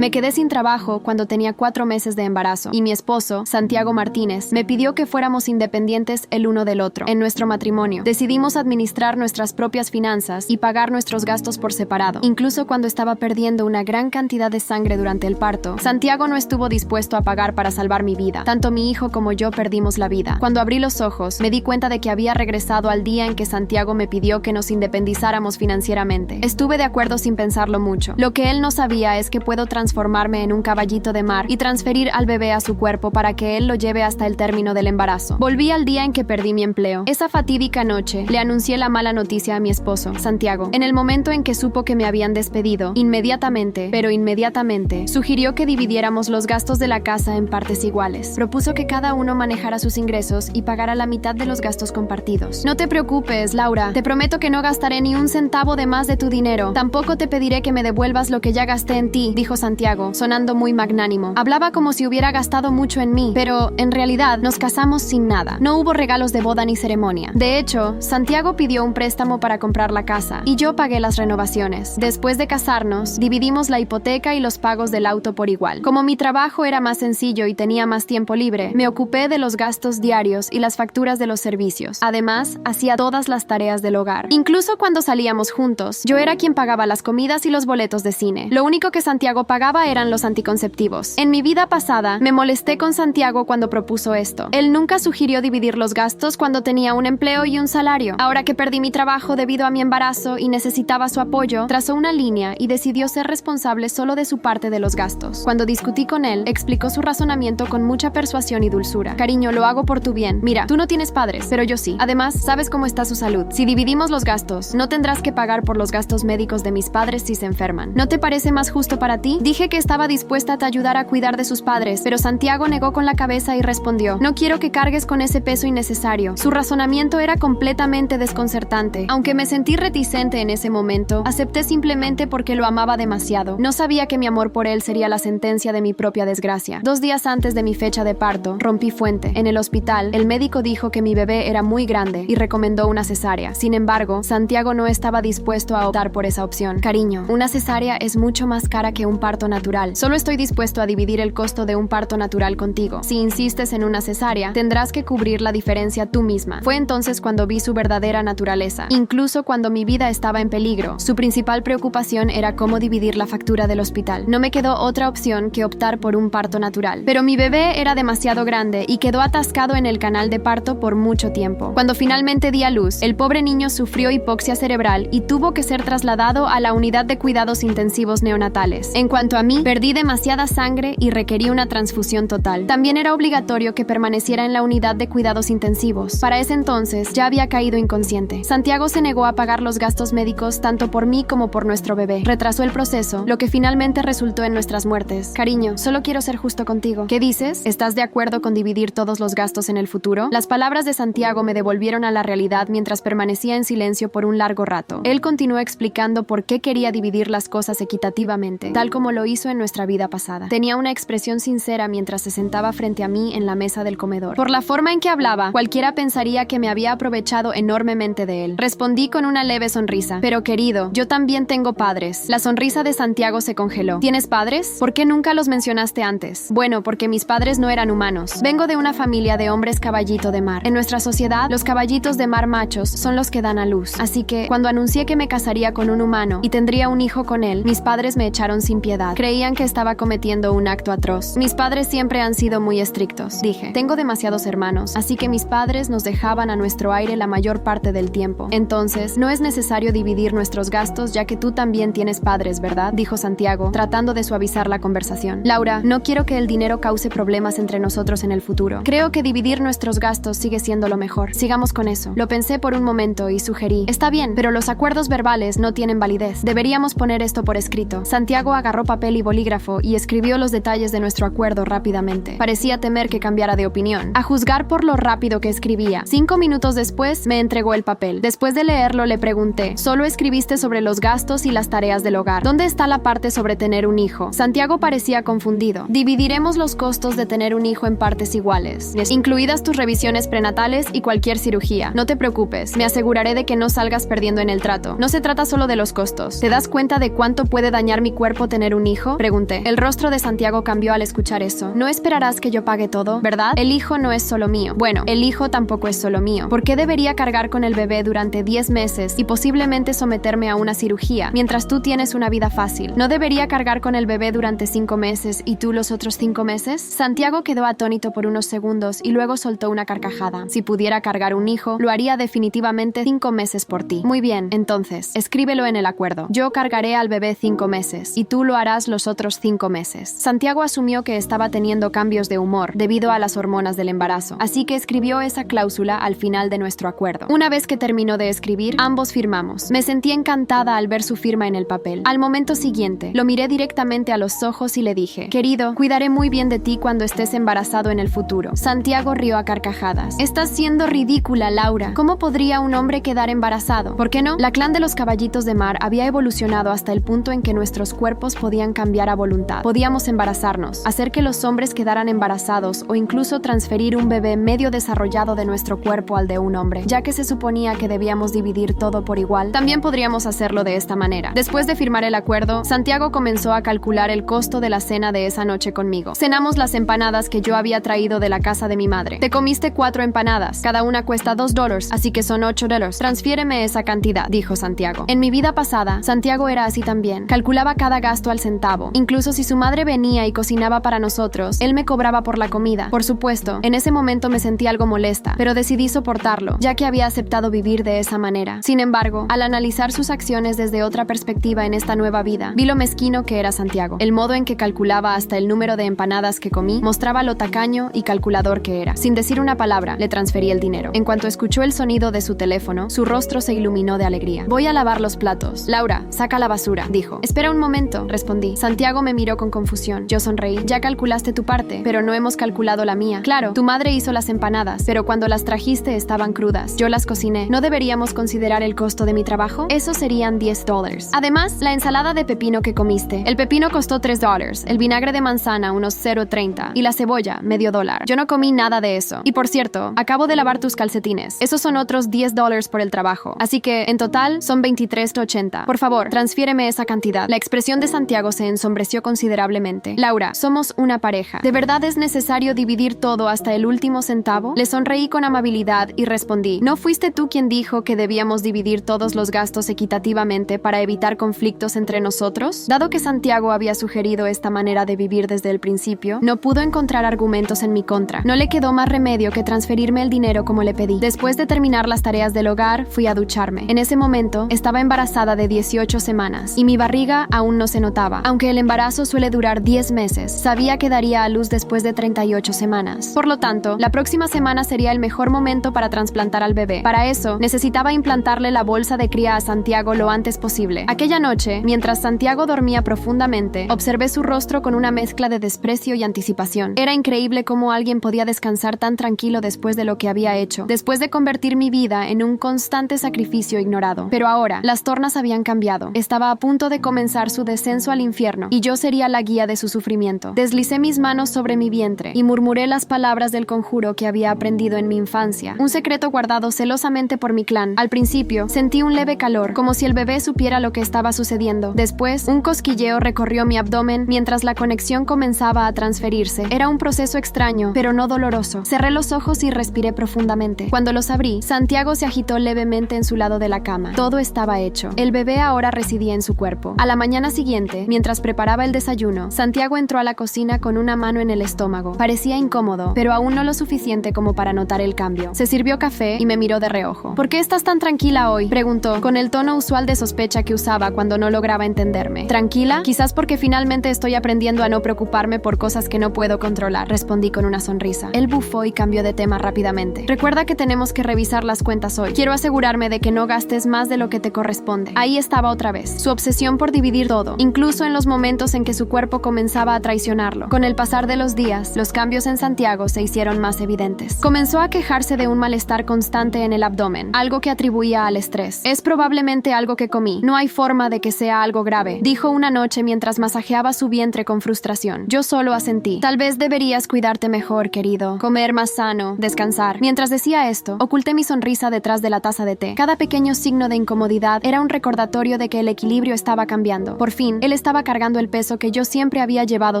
Me quedé sin trabajo cuando tenía 4 meses de embarazo y mi esposo, Santiago Martínez, me pidió que fuéramos independientes el uno del otro. En nuestro matrimonio, decidimos administrar nuestras propias finanzas y pagar nuestros gastos por separado. Incluso cuando estaba perdiendo una gran cantidad de sangre durante el parto, Santiago no estuvo dispuesto a pagar para salvar mi vida. Tanto mi hijo como yo perdimos la vida. Cuando abrí los ojos, me di cuenta de que había regresado al día en que Santiago me pidió que nos independizáramos financieramente. Estuve de acuerdo sin pensarlo mucho. Lo que él no sabía es que puedo transformarme en un caballito de mar y transferir al bebé a su cuerpo para que él lo lleve hasta el término del embarazo. Volví al día en que perdí mi empleo. Esa fatídica noche, le anuncié la mala noticia a mi esposo, Santiago. En el momento en que supo que me habían despedido, inmediatamente, sugirió que dividiéramos los gastos de la casa en partes iguales. Propuso que cada uno manejara sus ingresos y pagara la mitad de los gastos compartidos. No te preocupes, Laura. Te prometo que no gastaré ni un centavo de más de tu dinero. Tampoco te pediré que me devuelvas lo que ya gasté en ti, dijo Santiago, sonando muy magnánimo. Hablaba como si hubiera gastado mucho en mí, pero en realidad nos casamos sin nada. No hubo regalos de boda ni ceremonia. De hecho, Santiago pidió un préstamo para comprar la casa y yo pagué las renovaciones. Después de casarnos, dividimos la hipoteca y los pagos del auto por igual. Como mi trabajo era más sencillo y tenía más tiempo libre, me ocupé de los gastos diarios y las facturas de los servicios. Además, hacía todas las tareas del hogar. Incluso cuando salíamos juntos, yo era quien pagaba las comidas y los boletos de cine. Lo único que Santiago pagaba eran los anticonceptivos. En mi vida pasada, me molesté con Santiago cuando propuso esto. Él nunca sugirió dividir los gastos cuando tenía un empleo y un salario. Ahora que perdí mi trabajo debido a mi embarazo y necesitaba su apoyo, trazó una línea y decidió ser responsable solo de su parte de los gastos. Cuando discutí con él, explicó su razonamiento con mucha persuasión y dulzura. Cariño, lo hago por tu bien. Mira, tú no tienes padres, pero yo sí. Además, sabes cómo está su salud. Si dividimos los gastos, no tendrás que pagar por los gastos médicos de mis padres si se enferman. ¿No te parece más justo para ti? Dije que estaba dispuesta a te ayudar a cuidar de sus padres, pero Santiago negó con la cabeza y respondió: no quiero que cargues con ese peso innecesario. Su razonamiento era completamente desconcertante. Aunque me sentí reticente en ese momento, acepté simplemente porque lo amaba demasiado. No sabía que mi amor por él sería la sentencia de mi propia desgracia. 2 días antes de mi fecha de parto, rompí fuente. En el hospital, el médico dijo que mi bebé era muy grande y recomendó una cesárea. Sin embargo, Santiago no estaba dispuesto a optar por esa opción. Cariño, una cesárea es mucho más cara que un parto natural. Solo estoy dispuesto a dividir el costo de un parto natural contigo. Si insistes en una cesárea, tendrás que cubrir la diferencia tú misma. Fue entonces cuando vi su verdadera naturaleza. Incluso cuando mi vida estaba en peligro, su principal preocupación era cómo dividir la factura del hospital. No me quedó otra opción que optar por un parto natural. Pero mi bebé era demasiado grande y quedó atascado en el canal de parto por mucho tiempo. Cuando finalmente di a luz, el pobre niño sufrió hipoxia cerebral y tuvo que ser trasladado a la unidad de cuidados intensivos neonatales. En cuanto a mí, perdí demasiada sangre y requerí una transfusión total. También era obligatorio que permaneciera en la unidad de cuidados intensivos. Para ese entonces, ya había caído inconsciente. Santiago se negó a pagar los gastos médicos tanto por mí como por nuestro bebé. Retrasó el proceso, lo que finalmente resultó en nuestras muertes. Cariño, solo quiero ser justo contigo. ¿Qué dices? ¿Estás de acuerdo con dividir todos los gastos en el futuro? Las palabras de Santiago me devolvieron a la realidad mientras permanecía en silencio por un largo rato. Él continuó explicando por qué quería dividir las cosas equitativamente, tal como lo hizo en nuestra vida pasada. Tenía una expresión sincera mientras se sentaba frente a mí en la mesa del comedor. Por la forma en que hablaba, cualquiera pensaría que me había aprovechado enormemente de él. Respondí con una leve sonrisa. Pero querido, yo también tengo padres. La sonrisa de Santiago se congeló. ¿Tienes padres? ¿Por qué nunca los mencionaste antes? Bueno, porque mis padres no eran humanos. Vengo de una familia de hombres caballito de mar. En nuestra sociedad, los caballitos de mar machos son los que dan a luz. Así que, cuando anuncié que me casaría con un humano y tendría un hijo con él, mis padres me echaron sin piedad. Creían que estaba cometiendo un acto atroz. Mis padres siempre han sido muy estrictos. Dije, tengo demasiados hermanos, así que mis padres nos dejaban a nuestro aire la mayor parte del tiempo. Entonces, no es necesario dividir nuestros gastos ya que tú también tienes padres, ¿verdad? Dijo Santiago, tratando de suavizar la conversación. Laura, no quiero que el dinero cause problemas entre nosotros en el futuro. Creo que dividir nuestros gastos sigue siendo lo mejor. Sigamos con eso. Lo pensé por un momento y sugerí, está bien, pero los acuerdos verbales no tienen validez. Deberíamos poner esto por escrito. Santiago agarró papel y bolígrafo y escribió los detalles de nuestro acuerdo rápidamente. Parecía temer que cambiara de opinión. A juzgar por lo rápido que escribía, 5 minutos después me entregó el papel. Después de leerlo le pregunté, solo escribiste sobre los gastos y las tareas del hogar. ¿Dónde está la parte sobre tener un hijo? Santiago parecía confundido. Dividiremos los costos de tener un hijo en partes iguales, incluidas tus revisiones prenatales y cualquier cirugía. No te preocupes, me aseguraré de que no salgas perdiendo en el trato. No se trata solo de los costos. ¿Te das cuenta de cuánto puede dañar mi cuerpo tener un hijo?, pregunté. El rostro de Santiago cambió al escuchar eso. No esperarás que yo pague todo, ¿verdad? El hijo no es solo mío. Bueno, el hijo tampoco es solo mío. ¿Por qué debería cargar con el bebé durante 10 meses y posiblemente someterme a una cirugía, mientras tú tienes una vida fácil? ¿No debería cargar con el bebé durante 5 meses y tú los otros 5 meses? Santiago quedó atónito por unos segundos y luego soltó una carcajada. Si pudiera cargar un hijo, lo haría definitivamente 5 meses por ti. Muy bien, entonces, escríbelo en el acuerdo. Yo cargaré al bebé 5 meses y tú lo harás los otros 5 meses. Santiago asumió que estaba teniendo cambios de humor debido a las hormonas del embarazo, así que escribió esa cláusula al final de nuestro acuerdo. Una vez que terminó de escribir, ambos firmamos. Me sentí encantada al ver su firma en el papel. Al momento siguiente, lo miré directamente a los ojos y le dije: querido, cuidaré muy bien de ti cuando estés embarazado en el futuro. Santiago rió a carcajadas. Estás siendo ridícula, Laura. ¿Cómo podría un hombre quedar embarazado? ¿Por qué no? La clan de los caballitos de mar había evolucionado hasta el punto en que nuestros cuerpos podían cambiar a voluntad. Podíamos embarazarnos, hacer que los hombres quedaran embarazados o incluso transferir un bebé medio desarrollado de nuestro cuerpo al de un hombre, ya que se suponía que debíamos dividir todo por igual. También podríamos hacerlo de esta manera. Después de firmar el acuerdo, Santiago comenzó a calcular el costo de la cena de esa noche conmigo. Cenamos las empanadas que yo había traído de la casa de mi madre. Te comiste 4 empanadas. Cada una cuesta $2, así que son $8. Transfiéreme esa cantidad, dijo Santiago. En mi vida pasada, Santiago era así también. Calculaba cada gasto al centavo. Incluso si su madre venía y cocinaba para nosotros, él me cobraba por la comida. Por supuesto, en ese momento me sentí algo molesta, pero decidí soportarlo, ya que había aceptado vivir de esa manera. Sin embargo, al analizar sus acciones desde otra perspectiva en esta nueva vida, vi lo mezquino que era Santiago. El modo en que calculaba hasta el número de empanadas que comí mostraba lo tacaño y calculador que era. Sin decir una palabra, le transferí el dinero. En cuanto escuchó el sonido de su teléfono, su rostro se iluminó de alegría. Voy a lavar los platos. Laura, saca la basura, dijo. Espera un momento, respondí. Santiago me miró con confusión. Yo sonreí. Ya calculaste tu parte, pero no hemos calculado la mía. Claro, tu madre hizo las empanadas, pero cuando las trajiste estaban crudas. Yo las cociné. ¿No deberíamos considerar el costo de mi trabajo? Eso serían $10. Además, la ensalada de pepino que comiste. El pepino costó $3, el vinagre de manzana unos $0.30 y la cebolla $0.50. Yo no comí nada de eso. Y por cierto, acabo de lavar tus calcetines. Esos son otros $10 por el trabajo. Así que, en total, son $23.80. Por favor, transfiéreme esa cantidad. La expresión de Santiago se ensombreció considerablemente. Laura, somos una pareja. ¿De verdad es necesario dividir todo hasta el último centavo? Le sonreí con amabilidad y respondí: ¿no fuiste tú quien dijo que debíamos dividir todos los gastos equitativamente para evitar conflictos entre nosotros? Dado que Santiago había sugerido esta manera de vivir desde el principio, no pudo encontrar argumentos en mi contra. No le quedó más remedio que transferirme el dinero como le pedí. Después de terminar las tareas del hogar, fui a ducharme. En ese momento, estaba embarazada de 18 semanas y mi barriga aún no se notaba. Aunque el embarazo suele durar 10 meses, sabía que daría a luz después de 38 semanas. Por lo tanto, la próxima semana sería el mejor momento para trasplantar al bebé. Para eso, necesitaba implantarle la bolsa de cría a Santiago lo antes posible. Aquella noche, mientras Santiago dormía profundamente, observé su rostro con una mezcla de desprecio y anticipación. Era increíble cómo alguien podía descansar tan tranquilo después de lo que había hecho, después de convertir mi vida en un constante sacrificio ignorado. Pero ahora, las tornas habían cambiado. Estaba a punto de comenzar su descenso al infierno, y yo sería la guía de su sufrimiento. Deslicé mis manos sobre mi vientre y murmuré las palabras del conjuro que había aprendido en mi infancia, un secreto guardado celosamente por mi clan. Al principio, sentí un leve calor, como si el bebé supiera lo que estaba sucediendo. Después, un cosquilleo recorrió mi abdomen mientras la conexión comenzaba a transferirse. Era un proceso extraño, pero no doloroso. Cerré los ojos y respiré profundamente. Cuando los abrí, Santiago se agitó levemente en su lado de la cama. Todo estaba hecho. El bebé ahora residía en su cuerpo. A la mañana siguiente, mientras preparaba el desayuno, Santiago entró a la cocina con una mano en el estómago. Parecía incómodo, pero aún no lo suficiente como para notar el cambio. Se sirvió café y me miró de reojo. ¿Por qué estás tan tranquila hoy?, preguntó, con el tono usual de sospecha que usaba cuando no lograba entenderme. ¿Tranquila? Quizás porque finalmente estoy aprendiendo a no preocuparme por cosas que no puedo controlar, respondí con una sonrisa. Él bufó y cambió de tema rápidamente. Recuerda que tenemos que revisar las cuentas hoy. Quiero asegurarme de que no gastes más de lo que te corresponde. Ahí estaba otra vez, su obsesión por dividir todo, incluso en los momentos en que su cuerpo comenzaba a traicionarlo. Con el pasar de los días, los cambios en Santiago se hicieron más evidentes. Comenzó a quejarse de un malestar constante en el abdomen, algo que atribuía al estrés. Es probablemente algo que comí. No hay forma de que sea algo grave, dijo una noche mientras masajeaba su vientre con frustración. Yo solo asentí. Tal vez deberías cuidarte mejor, querido. Comer más sano, descansar. Mientras decía esto, oculté mi sonrisa detrás de la taza de té. Cada pequeño signo de incomodidad era un recordatorio de que el equilibrio estaba cambiando. Por fin, él estaba estaba cargando el peso que yo siempre había llevado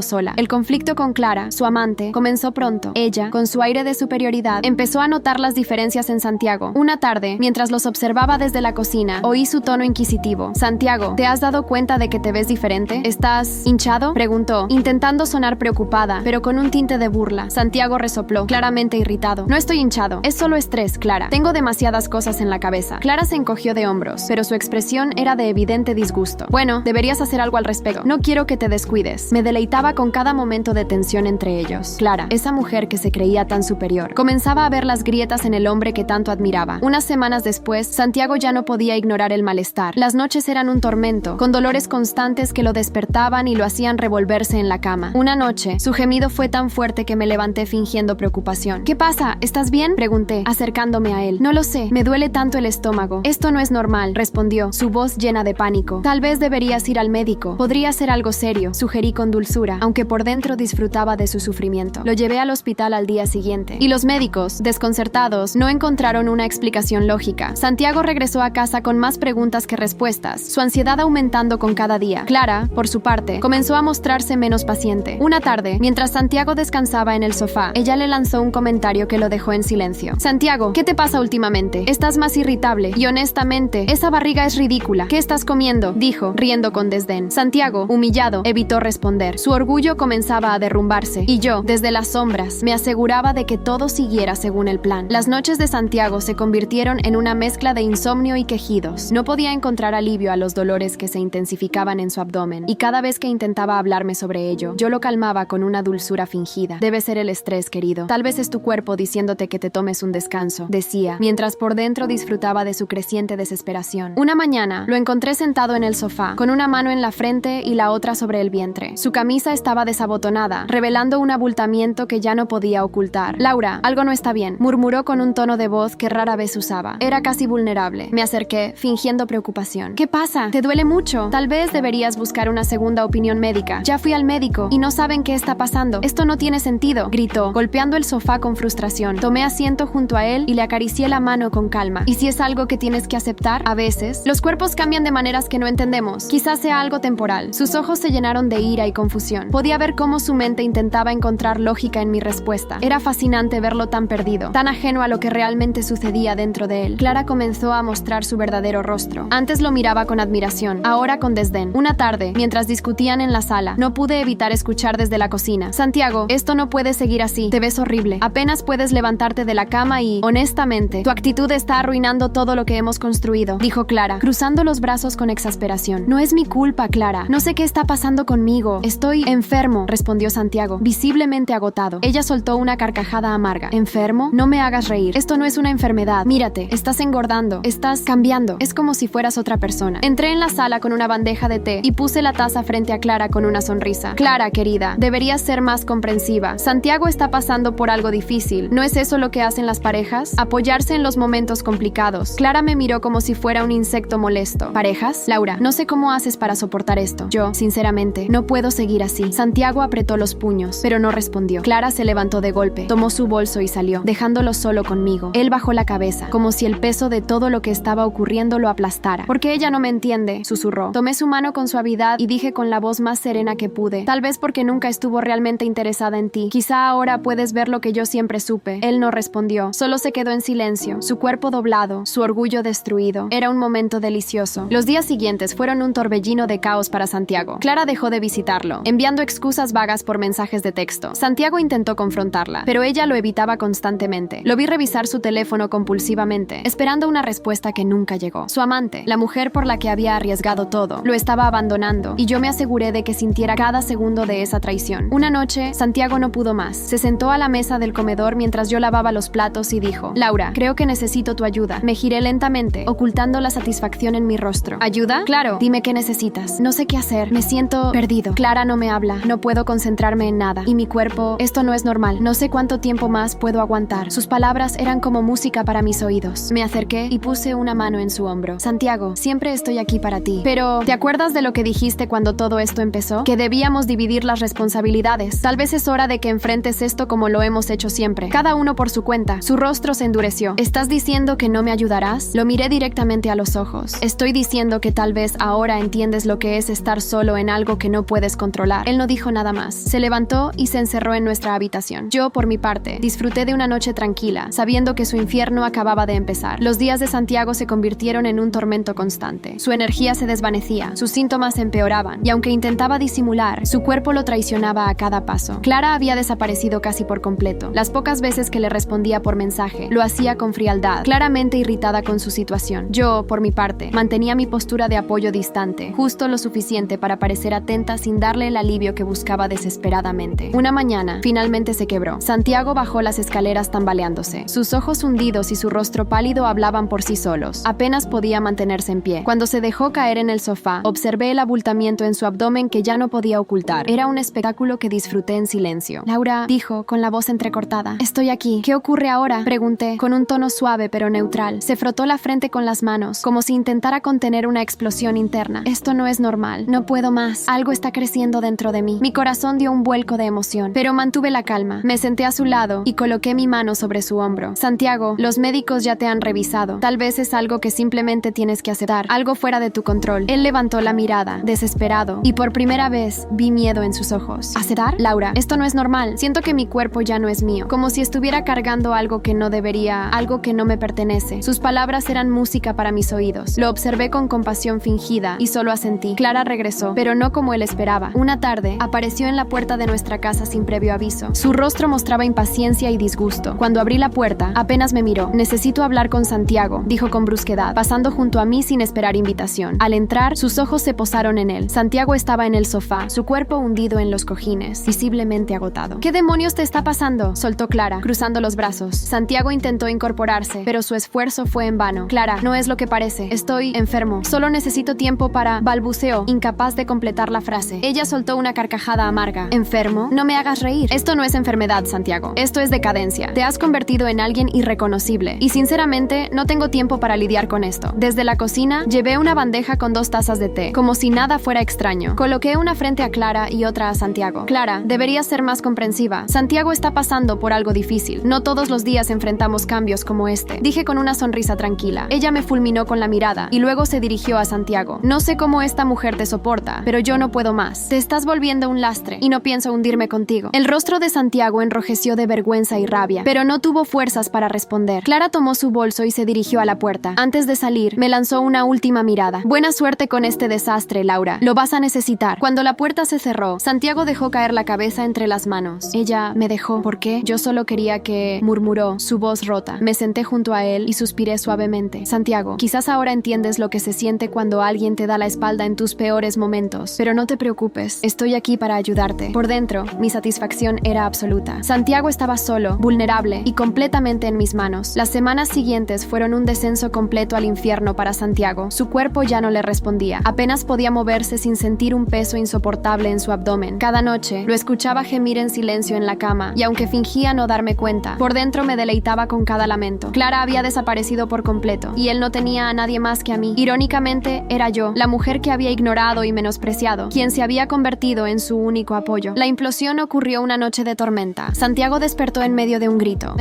sola. El conflicto con Clara, su amante, comenzó pronto. Ella, con su aire de superioridad, empezó a notar las diferencias en Santiago. Una tarde, mientras los observaba desde la cocina, oí su tono inquisitivo. «Santiago, ¿te has dado cuenta de que te ves diferente? ¿Estás hinchado?», preguntó, intentando sonar preocupada, pero con un tinte de burla. Santiago resopló, claramente irritado. «No estoy hinchado, es solo estrés, Clara. Tengo demasiadas cosas en la cabeza». Clara se encogió de hombros, pero su expresión era de evidente disgusto. «Bueno, deberías hacer algo al respecto. No quiero que te descuides». Me deleitaba con cada momento de tensión entre ellos. Clara, esa mujer que se creía tan superior, comenzaba a ver las grietas en el hombre que tanto admiraba. Unas semanas después, Santiago ya no podía ignorar el malestar. Las noches eran un tormento, con dolores constantes que lo despertaban y lo hacían revolverse en la cama. Una noche, su gemido fue tan fuerte que me levanté fingiendo preocupación. «¿Qué pasa? ¿Estás bien?», pregunté, acercándome a él. «No lo sé, me duele tanto el estómago». «Esto no es normal», respondió, su voz llena de pánico. «Tal vez deberías ir al médico. Podría ser algo serio», sugerí con dulzura, aunque por dentro disfrutaba de su sufrimiento. Lo llevé al hospital al día siguiente, y los médicos, desconcertados, no encontraron una explicación lógica. Santiago regresó a casa con más preguntas que respuestas, su ansiedad aumentando con cada día. Clara, por su parte, comenzó a mostrarse menos paciente. Una tarde, mientras Santiago descansaba en el sofá, ella le lanzó un comentario que lo dejó en silencio. «Santiago, ¿qué te pasa últimamente? Estás más irritable y honestamente, esa barriga es ridícula. ¿Qué estás comiendo?», dijo, riendo con desdén. Santiago, humillado, evitó responder. Su orgullo comenzaba a derrumbarse, y yo, desde las sombras, me aseguraba de que todo siguiera según el plan. Las noches de Santiago se convirtieron en una mezcla de insomnio y quejidos. No podía encontrar alivio a los dolores que se intensificaban en su abdomen, y cada vez que intentaba hablarme sobre ello, yo lo calmaba con una dulzura fingida. «Debe ser el estrés, querido. Tal vez es tu cuerpo diciéndote que te tomes un descanso», decía, mientras por dentro disfrutaba de su creciente desesperación. Una mañana, lo encontré sentado en el sofá, con una mano en la frente y la otra sobre el vientre. Su camisa estaba desabotonada, revelando un abultamiento que ya no podía ocultar. «Laura, algo no está bien», murmuró con un tono de voz que rara vez usaba. Era casi vulnerable. Me acerqué, fingiendo preocupación. «¿Qué pasa? ¿Te duele mucho? Tal vez deberías buscar una segunda opinión médica. Ya fui al médico y no saben qué está pasando. Esto no tiene sentido», gritó, golpeando el sofá con frustración. Tomé asiento junto a él y le acaricié la mano con calma. «¿Y si es algo que tienes que aceptar? A veces, los cuerpos cambian de maneras que no entendemos. Quizás sea algo temporal». Sus ojos se llenaron de ira y confusión. Podía ver cómo su mente intentaba encontrar lógica en mi respuesta. Era fascinante verlo tan perdido, tan ajeno a lo que realmente sucedía dentro de él. Clara comenzó a mostrar su verdadero rostro. Antes lo miraba con admiración, ahora con desdén. Una tarde, mientras discutían en la sala, no pude evitar escuchar desde la cocina: «Santiago, esto no puede seguir así. Te ves horrible. Apenas puedes levantarte de la cama y, honestamente, tu actitud está arruinando todo lo que hemos construido», dijo Clara, cruzando los brazos con exasperación. «No es mi culpa, Clara. No sé qué está pasando conmigo. Estoy enfermo», respondió Santiago, visiblemente agotado. Ella soltó una carcajada amarga. «¿Enfermo? No me hagas reír. Esto no es una enfermedad. Mírate, estás engordando. Estás cambiando. Es como si fueras otra persona». Entré en la sala con una bandeja de té y puse la taza frente a Clara con una sonrisa. «Clara, querida, deberías ser más comprensiva. Santiago está pasando por algo difícil. ¿No es eso lo que hacen las parejas? Apoyarse en los momentos complicados». Clara me miró como si fuera un insecto molesto. «¿Parejas? Laura, no sé cómo haces para soportar esto. Yo, sinceramente, no puedo seguir así». Santiago apretó los puños, pero no respondió. Clara se levantó de golpe, tomó su bolso y salió, dejándolo solo conmigo. Él bajó la cabeza, como si el peso de todo lo que estaba ocurriendo lo aplastara. «¿Por qué ella no me entiende?», susurró. Tomé su mano con suavidad y dije con la voz más serena que pude: «Tal vez porque nunca estuvo realmente interesada en ti. Quizá ahora puedes ver lo que yo siempre supe». Él no respondió, solo se quedó en silencio, su cuerpo doblado, su orgullo destruido. Era un momento delicioso. Los días siguientes fueron un torbellino de caos para Santiago. Clara dejó de visitarlo, enviando excusas vagas por mensajes de texto. Santiago intentó confrontarla, pero ella lo evitaba constantemente. Lo vi revisar su teléfono compulsivamente, esperando una respuesta que nunca llegó. Su amante, la mujer por la que había arriesgado todo, lo estaba abandonando, y yo me aseguré de que sintiera cada segundo de esa traición. Una noche, Santiago no pudo más. Se sentó a la mesa del comedor mientras yo lavaba los platos y dijo: «Laura, creo que necesito tu ayuda». Me giré lentamente, ocultando la satisfacción en mi rostro. «¿Ayuda? Claro, dime qué necesitas». «No sé qué hacer. Me siento perdido. Clara no me habla. No puedo concentrarme en nada. Y mi cuerpo, esto no es normal. No sé cuánto tiempo más puedo aguantar». Sus palabras eran como música para mis oídos. Me acerqué y puse una mano en su hombro. «Santiago, siempre estoy aquí para ti. Pero, ¿te acuerdas de lo que dijiste cuando todo esto empezó? Que debíamos dividir las responsabilidades. Tal vez es hora de que enfrentes esto como lo hemos hecho siempre. Cada uno por su cuenta». Su rostro se endureció. «¿Estás diciendo que no me ayudarás?». Lo miré directamente a los ojos. «Estoy diciendo que tal vez ahora entiendes lo que es estar solo en algo que no puedes controlar. Él no dijo nada más. Se levantó y se encerró en nuestra habitación. Yo, por mi parte, disfruté de una noche tranquila, sabiendo que su infierno acababa de empezar. Los días de Santiago se convirtieron en un tormento constante. Su energía se desvanecía, sus síntomas empeoraban, y aunque intentaba disimular, su cuerpo lo traicionaba a cada paso. Clara había desaparecido casi por completo. Las pocas veces que le respondía por mensaje, lo hacía con frialdad, claramente irritada con su situación. Yo, por mi parte, mantenía mi postura de apoyo distante, justo lo suficiente para parecer atenta sin darle el alivio que buscaba desesperadamente. Una mañana, finalmente se quebró. Santiago bajó las escaleras tambaleándose. Sus ojos hundidos y su rostro pálido hablaban por sí solos. Apenas podía mantenerse en pie. Cuando se dejó caer en el sofá, observé el abultamiento en su abdomen que ya no podía ocultar. Era un espectáculo que disfruté en silencio. Laura dijo, con la voz entrecortada: «Estoy aquí. ¿Qué ocurre ahora?», pregunté, con un tono suave pero neutral. Se frotó la frente con las manos, como si intentara contener una explosión interna. «Esto no es normal. No puedo más. Algo está creciendo dentro de mí». Mi corazón dio un vuelco de emoción, pero mantuve la calma. Me senté a su lado y coloqué mi mano sobre su hombro. «Santiago, los médicos ya te han revisado. Tal vez es algo que simplemente tienes que aceptar, algo fuera de tu control». Él levantó la mirada, desesperado, y por primera vez vi miedo en sus ojos. «¿Aceptar? Laura, esto no es normal. Siento que mi cuerpo ya no es mío, como si estuviera cargando algo que no debería, algo que no me pertenece». Sus palabras eran música para mis oídos. Lo observé con compasión fingida y solo asentí. Clara regresó, pero no como él esperaba. Una tarde, apareció en la puerta de nuestra casa sin previo aviso. Su rostro mostraba impaciencia y disgusto. Cuando abrí la puerta, apenas me miró. «Necesito hablar con Santiago», dijo con brusquedad, pasando junto a mí sin esperar invitación. Al entrar, sus ojos se posaron en él. Santiago estaba en el sofá, su cuerpo hundido en los cojines, visiblemente agotado. «¿Qué demonios te está pasando?», soltó Clara, cruzando los brazos. Santiago intentó incorporarse, pero su esfuerzo fue en vano. «Clara, no es lo que parece. Estoy enfermo. Solo necesito tiempo para…», balbuceó, incapaz de completar la frase. Ella soltó una carcajada amarga. «¿Enfermo? No me hagas reír. Esto no es enfermedad, Santiago. Esto es decadencia. Te has convertido en alguien irreconocible. Y sinceramente, no tengo tiempo para lidiar con esto». Desde la cocina, llevé una bandeja con 2 tazas de té, como si nada fuera extraño. Coloqué una frente a Clara y otra a Santiago. «Clara, deberías ser más comprensiva. Santiago está pasando por algo difícil. No todos los días enfrentamos cambios como este», dije con una sonrisa tranquila. Ella me fulminó con la mirada y luego se dirigió a Santiago. «No sé cómo esta mujer te soporta, pero yo no puedo más. Te estás volviendo un lastre y no pienso hundirme contigo». El rostro de Santiago enrojeció de vergüenza y rabia, pero no tuvo fuerzas para responder. Clara tomó su bolso y se dirigió a la puerta. Antes de salir, me lanzó una última mirada. «Buena suerte con este desastre, Laura. Lo vas a necesitar». Cuando la puerta se cerró, Santiago dejó caer la cabeza entre las manos. «Ella me dejó. ¿Por qué? Yo solo quería que…», murmuró, su voz rota. Me senté junto a él y suspiré suavemente. «Santiago, quizás ahora entiendes lo que se siente cuando alguien te da la espalda en tus peores momentos. Pero no te preocupes. Estoy aquí para ayudarte». Por dentro, mi satisfacción era absoluta. Santiago estaba solo, vulnerable y completamente en mis manos. Las semanas siguientes fueron un descenso completo al infierno para Santiago. Su cuerpo ya no le respondía. Apenas podía moverse sin sentir un peso insoportable en su abdomen. Cada noche, lo escuchaba gemir en silencio en la cama, y aunque fingía no darme cuenta, por dentro me deleitaba con cada lamento. Clara había desaparecido por completo, y él no tenía a nadie más que a mí. Irónicamente, era yo, la mujer que había ignorado y menospreciado, quien se había convertido en su único apoyo. La implosión ocurrió una noche de tormenta. Santiago despertó en medio de un grito.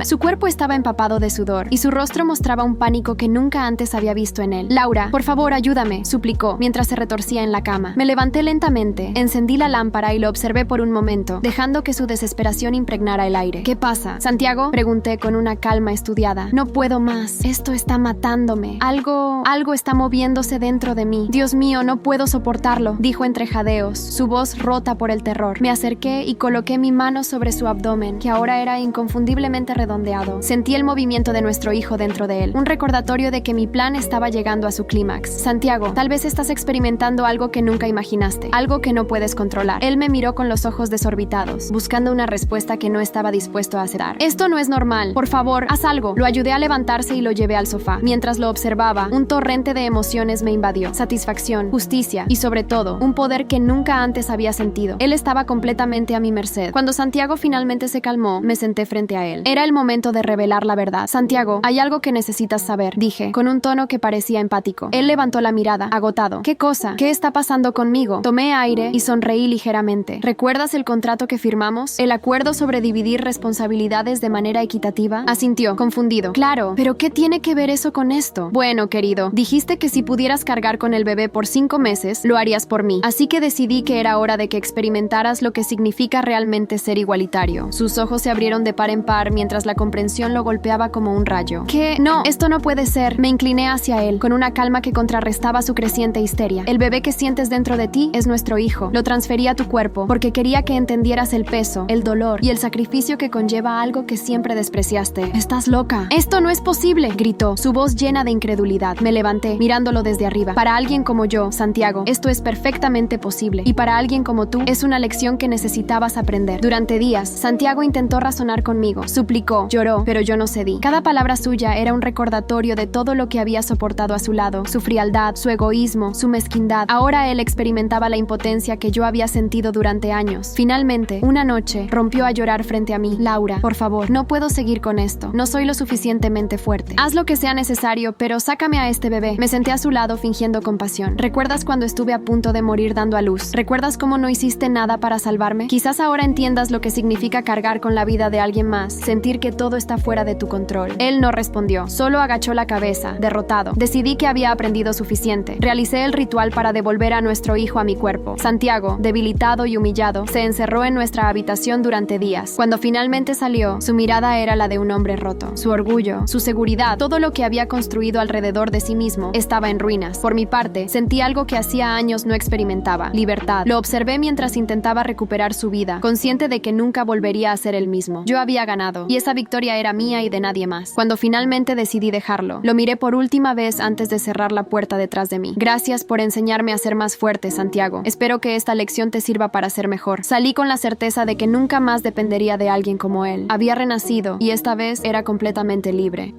Su cuerpo estaba empapado de sudor, y su rostro mostraba un pánico que nunca antes había visto en él. «Laura, por favor, ayúdame», suplicó, mientras se retorcía en la cama. Me levanté lentamente, encendí la lámpara y lo observé por un momento, dejando que su desesperación impregnara el aire. «¿Qué pasa, Santiago?», pregunté con una calma estudiada. «No puedo más. Esto está matándome. Algo está moviéndose dentro de mí. Dios mío, no puedo soportarlo», dijo entre jadeos, su voz rota por el terror. Me acerqué y coloqué mi mano sobre su abdomen, que ahora era inconfundiblemente redondeado. Sentí el movimiento de nuestro hijo dentro de él, un recordatorio de que mi plan estaba llegando a su clímax. «Santiago, tal vez estás experimentando algo que nunca imaginaste, algo que no puedes controlar». Él me miró con los ojos desorbitados, buscando una respuesta que no estaba dispuesto a aceptar. «Esto no es normal. Por favor, haz algo». Lo ayudé a levantarse y lo llevé al sofá. Mientras lo observaba, un torrente de emociones me invadió. Satisfacción, justicia y, sobre todo, un poder que nunca antes había sentido. Él estaba completamente a mi merced. Cuando Santiago finalmente se calmó, me senté frente a él. Era el momento de revelar la verdad. «Santiago, hay algo que necesitas saber», dije, con un tono que parecía empático. Él levantó la mirada, agotado. «¿Qué cosa? ¿Qué está pasando conmigo?». Tomé aire y sonreí ligeramente. «¿Recuerdas el contrato que firmamos? ¿El acuerdo sobre dividir responsabilidades de manera equitativa?». Asintió, confundido. «Claro, pero ¿qué tiene que ver eso con esto?». «Bueno, querido, dijiste que si pudieras cargar con el bebé por 5 5 meses, lo harías por mí. Así que decidí que era hora de que experimentaras lo que significa realmente ser igualitario. Sus ojos se abrieron de par en par mientras la comprensión lo golpeaba como un rayo. ¿Qué? No, esto no puede ser. Me incliné hacia él, con una calma que contrarrestaba su creciente histeria. El bebé que sientes dentro de ti es nuestro hijo. Lo transferí a tu cuerpo porque quería que entendieras el peso, el dolor y el sacrificio que conlleva algo que siempre despreciaste. Estás loca. Esto no es posible, gritó, su voz llena de incredulidad. Me levanté, mirándolo desde arriba. Para alguien como yo, Santiago, esto es perfectamente posible. Y para alguien como tú, es una lección que necesitabas aprender. Durante días, Santiago intentó razonar conmigo. Suplicó, lloró, pero yo no cedí. Cada palabra suya era un recordatorio de todo lo que había soportado a su lado. Su frialdad, su egoísmo, su mezquindad. Ahora él experimentaba la impotencia que yo había sentido durante años. Finalmente, una noche, rompió a llorar frente a mí. Laura, por favor, no puedo seguir con esto. No soy lo suficientemente fuerte. Haz lo que sea necesario, pero sácame a este bebé. Me senté a su lado fingiendo compasión. ¿Recuerdas cuando estuve a punto de morir dando a luz? ¿Recuerdas cómo no hiciste nada para salvarme? Quizás ahora entiendas lo que significa cargar con la vida de alguien más, sentir que todo está fuera de tu control. Él no respondió, solo agachó la cabeza, derrotado. Decidí que había aprendido suficiente. Realicé el ritual para devolver a nuestro hijo a mi cuerpo. Santiago, debilitado y humillado, se encerró en nuestra habitación durante días. Cuando finalmente salió, su mirada era la de un hombre roto. Su orgullo, su seguridad, todo lo que había construido alrededor de sí mismo, estaba en ruinas. Por mi parte, sentí algo que hacía años no experimentaba: libertad. Lo observé mientras intentaba recuperar su vida, consciente de que nunca volvería a ser el mismo. Yo había ganado, y esa victoria era mía y de nadie más. Cuando finalmente decidí dejarlo, lo miré por última vez antes de cerrar la puerta detrás de mí. Gracias por enseñarme a ser más fuerte, Santiago. Espero que esta lección te sirva para ser mejor. Salí con la certeza de que nunca más dependería de alguien como él. Había renacido, y esta vez era completamente libre.